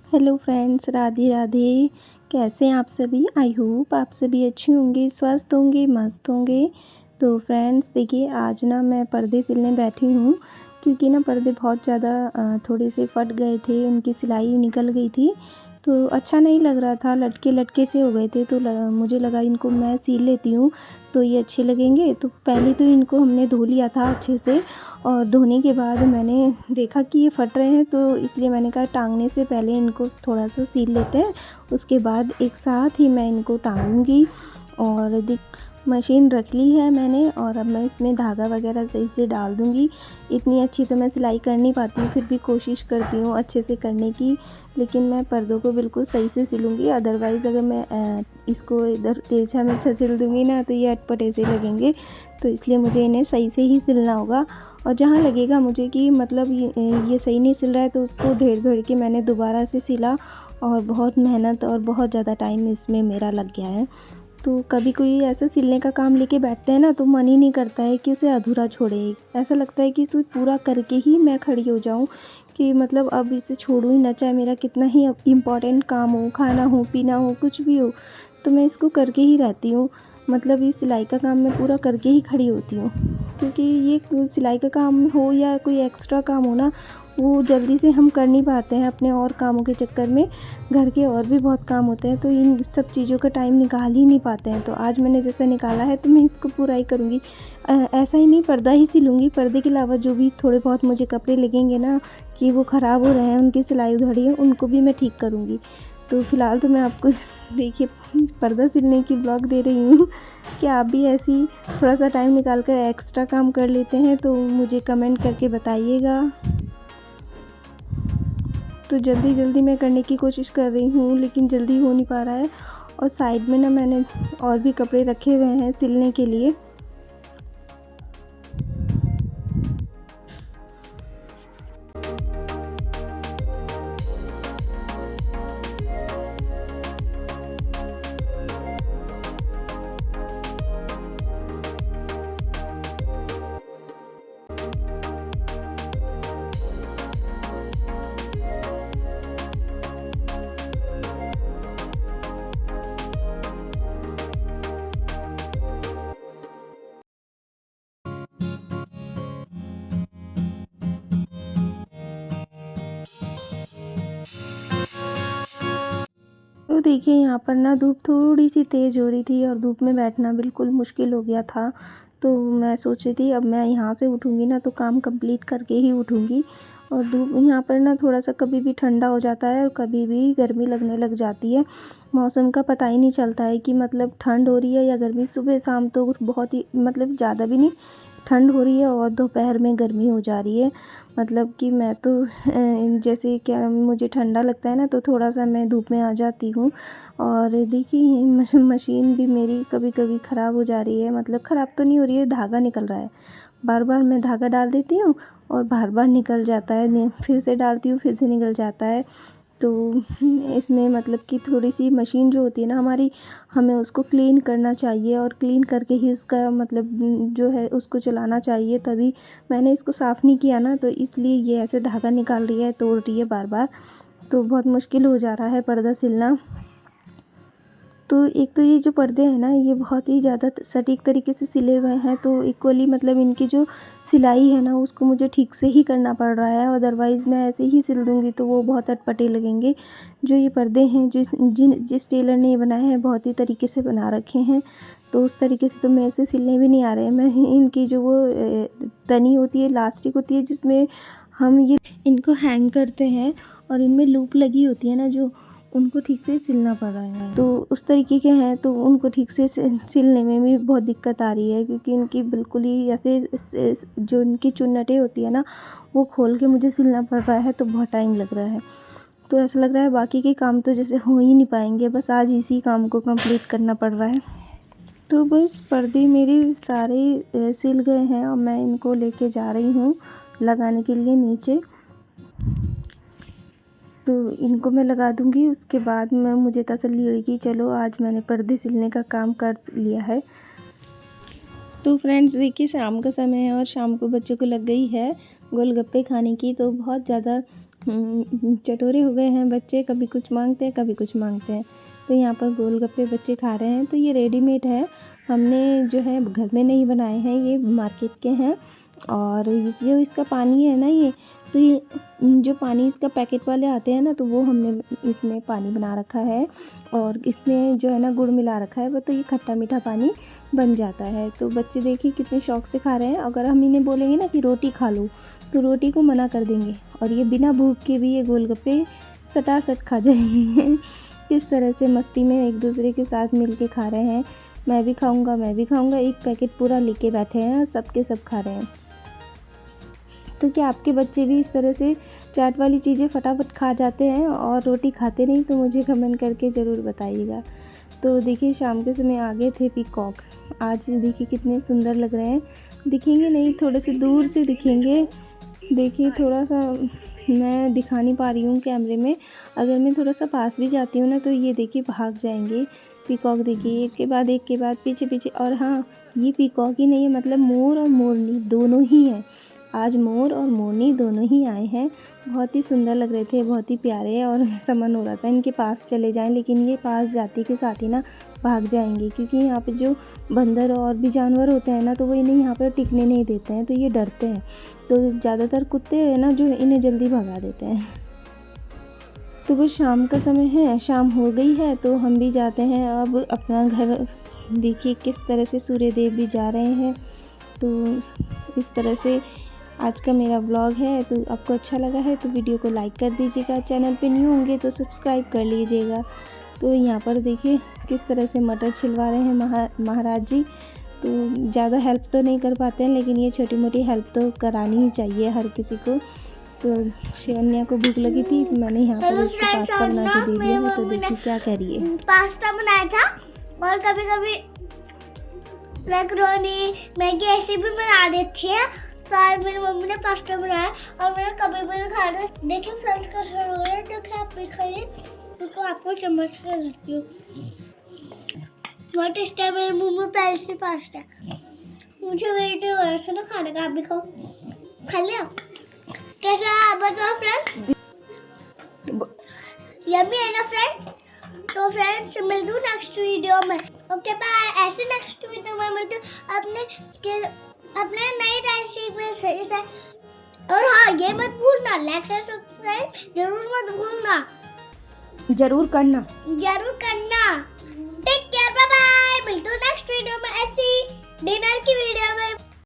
Hello friends, Radhe Radhe. कैसे हैं आप सभी? आई होप आप सभी अच्छे होंगे, स्वस्थ होंगे, मस्त होंगे। तो फ्रेंड्स देखिए, आज ना मैं पर्दे सिलने बैठी हूँ, क्योंकि ना पर्दे बहुत ज़्यादा थोड़े से फट गए थे, उनकी सिलाई निकल गई थी। तो अच्छा नहीं लग रहा था, लटके लटके से हो गए थे। तो मुझे लगा इनको मैं सिल लेती हूँ तो ये अच्छे लगेंगे। तो पहले तो इनको हमने धो लिया था अच्छे से, और धोने के बाद मैंने देखा कि ये फट रहे हैं, तो इसलिए मैंने कहा टांगने से पहले इनको थोड़ा सा सील लेते हैं, उसके बाद एक साथ ही मैं इनको टांगूंगी। और मशीन रख ली है मैंने, और अब मैं इसमें धागा वगैरह सही से डाल दूंगी। इतनी अच्छी तो मैं सिलाई कर नहीं पाती हूँ, फिर भी कोशिश करती हूँ अच्छे से करने की। लेकिन मैं पर्दों को बिल्कुल सही से सिलूँगी, अदरवाइज़ अगर मैं इसको इधर तिरछा मिर्चा सिल दूँगी ना तो ये अटपटे से लगेंगे। तो इसलिए मुझे इन्हें सही से ही सिलना होगा। और जहाँ लगेगा मुझे कि मतलब ये सही नहीं सिल रहा है, तो उसको धेड़ के मैंने दोबारा से सिला, और बहुत मेहनत और बहुत ज़्यादा टाइम इसमें मेरा लग गया है। तो कभी कोई ऐसा सिलने का काम लेके बैठते हैं ना, तो मन ही नहीं करता है कि उसे अधूरा छोड़े। ऐसा लगता है कि इसे पूरा करके ही मैं खड़ी हो जाऊँ, कि मतलब अब इसे छोड़ूँ ही ना, चाहे मेरा कितना ही इम्पोर्टेंट काम हो, खाना हो, पीना हो, कुछ भी हो, तो मैं इसको करके ही रहती हूँ। मतलब ये सिलाई का काम मैं पूरा करके ही खड़ी होती हूँ, क्योंकि ये सिलाई का काम हो या कोई एक्स्ट्रा काम हो ना, वो जल्दी से हम कर नहीं पाते हैं अपने और कामों के चक्कर में। घर के और भी बहुत काम होते हैं, तो इन सब चीज़ों का टाइम निकाल ही नहीं पाते हैं। तो आज मैंने जैसा निकाला है तो मैं इसको पूरा ही करूँगी। ऐसा ही नहीं, पर्दा ही सिलूँगी। पर्दे के अलावा जो भी थोड़े बहुत मुझे कपड़े लगेंगे ना कि वो ख़राब हो रहे हैं, उनकी सिलाई उधड़ी है, उनको भी मैं ठीक करूँगी। तो फ़िलहाल तो मैं आपको देखिए पर्दा सिलने की ब्लॉग दे रही हूँ। कि आप भी ऐसी थोड़ा सा टाइम निकाल कर एक्स्ट्रा काम कर लेते हैं, तो मुझे कमेंट करके बताइएगा। तो जल्दी जल्दी मैं करने की कोशिश कर रही हूँ, लेकिन जल्दी हो नहीं पा रहा है। और साइड में ना मैंने और भी कपड़े रखे हुए हैं सिलने के लिए। तो देखिए, यहाँ पर ना धूप थोड़ी सी तेज़ हो रही थी, और धूप में बैठना बिल्कुल मुश्किल हो गया था। तो मैं सोच रही थी अब मैं यहाँ से उठूँगी ना तो काम कंप्लीट करके ही उठूँगी। और धूप यहाँ पर ना थोड़ा सा कभी भी ठंडा हो जाता है और कभी भी गर्मी लगने लग जाती है। मौसम का पता ही नहीं चलता है कि मतलब ठंड हो रही है या गर्मी। सुबह शाम तो बहुत ही मतलब ज़्यादा भी नहीं ठंड हो रही है, और दोपहर में गर्मी हो जा रही है। मतलब कि मैं तो जैसे क्या मुझे ठंडा लगता है ना, तो थोड़ा सा मैं धूप में आ जाती हूँ। और देखिए मशीन भी मेरी कभी कभी ख़राब हो जा रही है। मतलब ख़राब तो नहीं हो रही है, धागा निकल रहा है। बार बार मैं धागा डाल देती हूँ और बार बार निकल जाता है, फिर से डालती हूँ फिर से निकल जाता है। तो इसमें मतलब कि थोड़ी सी मशीन जो होती है ना हमारी, हमें उसको क्लीन करना चाहिए, और क्लीन करके ही उसका मतलब जो है उसको चलाना चाहिए। तभी मैंने इसको साफ़ नहीं किया ना, तो इसलिए ये ऐसे धागा निकाल रही है, तोड़ रही है बार बार। तो बहुत मुश्किल हो जा रहा है पर्दा सिलना। तो एक तो ये जो पर्दे हैं ना, ये बहुत ही ज़्यादा सटीक तरीके से सिले हुए हैं, तो इक्वली मतलब इनकी जो सिलाई है ना उसको मुझे ठीक से ही करना पड़ रहा है। अदरवाइज़ मैं ऐसे ही सिल दूँगी तो वो बहुत अटपटे लगेंगे। जो ये पर्दे हैं, जिस टेलर ने ये बनाए हैं, बहुत ही तरीके से बना रखे हैं, तो उस तरीके से तो मेरे से सिलने भी नहीं आ रहे हैं। मैं इनकी जो वो तनी होती है, इलास्टिक होती है, जिसमें हम ये इनको हैंग करते हैं, और इनमें लूप लगी होती है ना, जो उनको ठीक से सिलना पड़ रहा है। तो उस तरीके के हैं, तो उनको ठीक से सिलने में भी बहुत दिक्कत आ रही है, क्योंकि इनकी बिल्कुल ही ऐसे जो इनकी चुन्नटें होती है ना, वो खोल के मुझे सिलना पड़ रहा है, तो बहुत टाइम लग रहा है। तो ऐसा लग रहा है बाकी के काम तो जैसे हो ही नहीं पाएंगे, बस आज इसी काम को कंप्लीट करना पड़ रहा है। तो बस पर्दे मेरे सारे सिल गए हैं, और मैं इनको लेके जा रही हूँ लगाने के लिए नीचे। तो इनको मैं लगा दूँगी, उसके बाद में मुझे तसल्ली होगी, चलो आज मैंने पर्दे सिलने का काम कर लिया है। तो फ्रेंड्स देखिए, शाम का समय है, और शाम को बच्चों को लग गई है गोलगप्पे खाने की। तो बहुत ज़्यादा चटोरे हो गए हैं बच्चे, कभी कुछ मांगते हैं कभी कुछ मांगते हैं। तो यहाँ पर गोलगप्पे बच्चे खा रहे हैं। तो ये रेडीमेड है, हमने जो है घर में नहीं बनाए हैं, ये मार्केट के हैं। और ये जो इसका पानी है ना, ये जो पानी इसका पैकेट वाले आते हैं ना, तो वो हमने इसमें पानी बना रखा है और इसमें जो है ना गुड़ मिला रखा है वो, तो ये खट्टा मीठा पानी बन जाता है। तो बच्चे देखिए कितने शौक से खा रहे हैं। अगर हम इन्हें बोलेंगे ना कि रोटी खा लो तो रोटी को मना कर देंगे, और ये बिना भूख के भी ये गोलगप्पे सटासट खा जाएंगे। किस तरह से मस्ती में एक दूसरे के साथ मिल के खा रहे हैं। मैं भी खाऊंगा, मैं भी खाऊंगा, एक पैकेट पूरा लेके बैठे हैं और सबके सब खा रहे हैं। तो क्या आपके बच्चे भी इस तरह से चाट वाली चीज़ें फटाफट खा जाते हैं और रोटी खाते नहीं? तो मुझे कमेंट करके ज़रूर बताइएगा। तो देखिए शाम के समय आ गए थे पीकॉक। आज देखिए कितने सुंदर लग रहे हैं। दिखेंगे नहीं, थोड़े से दूर से दिखेंगे। देखिए थोड़ा सा मैं दिखा नहीं पा रही हूँ कैमरे में। अगर मैं थोड़ा सा पास भी जाती हूँ ना, तो ये देखिए भाग जाएंगे पीकॉक। देखिए एक के बाद पीछे पीछे। और हाँ, ये पीकॉक ही नहीं है, मतलब मोर और मोरनी दोनों ही हैं। आज मोर और मोरनी दोनों ही आए हैं। बहुत ही सुंदर लग रहे थे, बहुत ही प्यारे। और ऐसा मन हो रहा था इनके पास चले जाएं, लेकिन ये पास जाते के साथ ही ना भाग जाएंगे, क्योंकि यहाँ पे जो बंदर और भी जानवर होते हैं ना, तो वो इन्हें यहाँ पर टिकने नहीं देते हैं, तो ये डरते हैं। तो ज़्यादातर कुत्ते हैं ना जो इन्हें जल्दी भगा देते हैं। तो वो शाम का समय है, शाम हो गई है, तो हम भी जाते हैं अब अपना घर। देखिए किस तरह से सूर्य देव भी जा रहे हैं। तो इस तरह से आज का मेरा व्लॉग है। तो आपको अच्छा लगा है तो वीडियो को लाइक कर दीजिएगा, चैनल पे न्यू होंगे तो सब्सक्राइब कर लीजिएगा। तो यहाँ पर देखिए किस तरह से मटर छिलवा रहे हैं महाराज जी। तो ज़्यादा हेल्प तो नहीं कर पाते हैं, लेकिन ये छोटी मोटी हेल्प तो करानी ही चाहिए हर किसी को। तो शिवन्या को भूख लगी थी, तो मैंने यहाँ पर उसको पास्ता बना के दे दिया है। तो देखिए क्या कह रही है। पास्ता बनाया था, और कभी कभी मैकरोनी मैगी ऐसे भी बना देती है। तो आज मेरी मम्मी ने पास्ता बनाया और मैंने कभी भी नहीं खाया था। देखिए फ्रेंड्स कैसे हो रहा है, देखिए आप भी खाइए। तो आपको चम्मच से रखती हूँ। बहुत टेस्ट है, मेरे मुंह में पहले से पास्ता। मुझे वेट नहीं हो रहा है ना खाने का, आप भी खाओ। खा लिया? कैसा बताओ फ्रेंड्स? यम्मी है ना फ्रेंड? तो फ्रेंड्स मिलती हूँ नेक्स्ट वीडियो में। Okay bye. ऐसे नेक्स्ट वीडियो में मिलती हूँ अपने नई रेसिपी से। और हाँ, ये मत भूलना, लाइक और सब्सक्राइब जरूर मत भूलना। जरूर करना। Take care, bye bye. मिलते हैं नेक्स्ट वीडियो में ऐसी डिनर की वीडियो में।